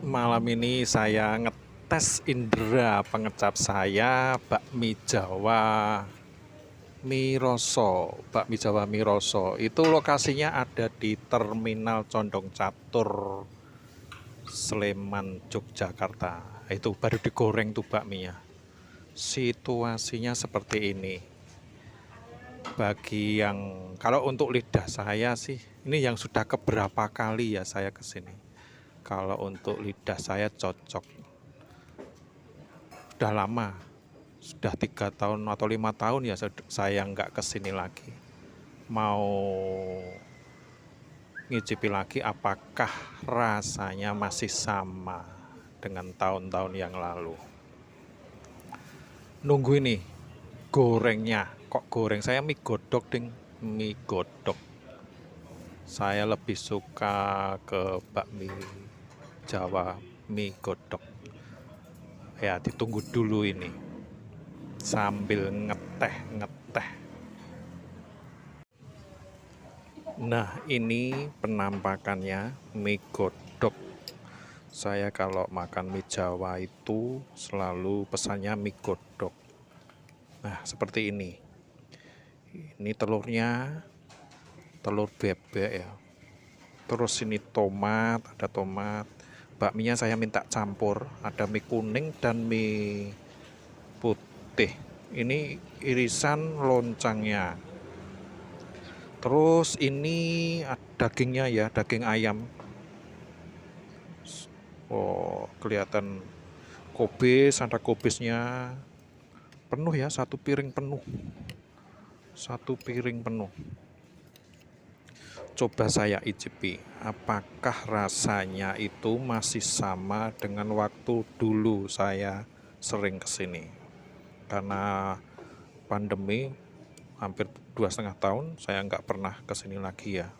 Malam ini saya ngetes indera pengecap saya bakmi Jawa Miroso. Bakmi Jawa Miroso itu lokasinya ada di Terminal Condong Catur, Sleman, Yogyakarta. Itu baru digoreng tuh bakminya. Situasinya seperti ini. Bagi yang kalau untuk lidah saya sih, ini yang sudah keberapa kali ya saya kesini. Kalau untuk lidah saya cocok. Sudah lama, sudah 3 tahun atau 5 tahun ya saya nggak kesini lagi. Mau ngicipi lagi apakah rasanya masih sama dengan tahun-tahun yang lalu. Nunggu ini gorengnya, kok goreng saya mie godok ding, mie godok. Saya lebih suka ke bakmi Jawa mie godok. Ya ditunggu dulu ini sambil ngeteh. Nah ini penampakannya mie godok. Saya kalau makan mie Jawa itu selalu pesannya mie godok. Nah seperti ini. Ini telurnya, telur bebek ya. Terus ini tomat, ada tomat. Bakminya saya minta campur, ada mie kuning dan mie putih. Ini irisan loncangnya. Terus ini dagingnya ya, daging ayam. Oh, kelihatan kubis, ada kubisnya. Penuh ya, satu piring penuh. Satu piring penuh. Coba saya icipi, apakah rasanya itu masih sama dengan waktu dulu saya sering kesini. Karena pandemi hampir 2,5 tahun saya nggak pernah kesini lagi ya.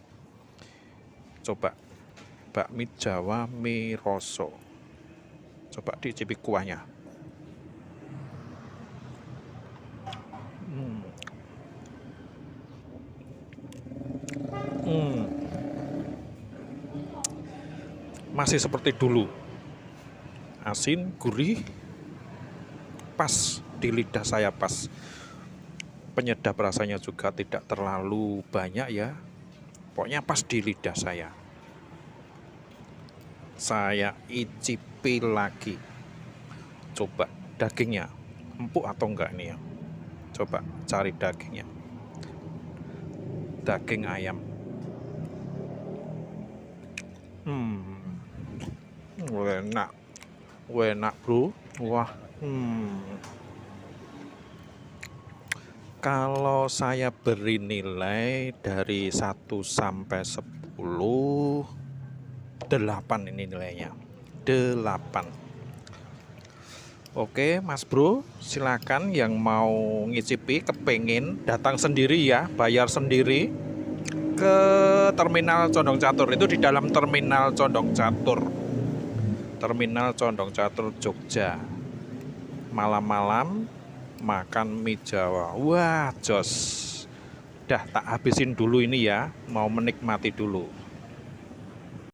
Coba bakmi Jawa Miroso, coba dicipi kuahnya. Masih seperti dulu, asin, gurih, pas di lidah saya, pas. Penyedap rasanya juga tidak terlalu banyak ya, pokoknya pas di lidah saya. Saya icipi lagi. Coba dagingnya empuk atau enggak nih ya. Coba cari dagingnya. Daging ayam. Enak. Enak, Bro. Wah. Kalau saya beri nilai dari 1 sampai 10, 8 ini nilainya. 8. Oke Mas Bro, silakan yang mau ngicipi, kepengen datang sendiri ya, bayar sendiri ke Terminal Condong Catur. Itu di dalam Terminal Condong Catur, Terminal Condong Catur Jogja. Malam-malam makan mie Jawa, wah jos. Dah tak habisin dulu ini ya, mau menikmati dulu.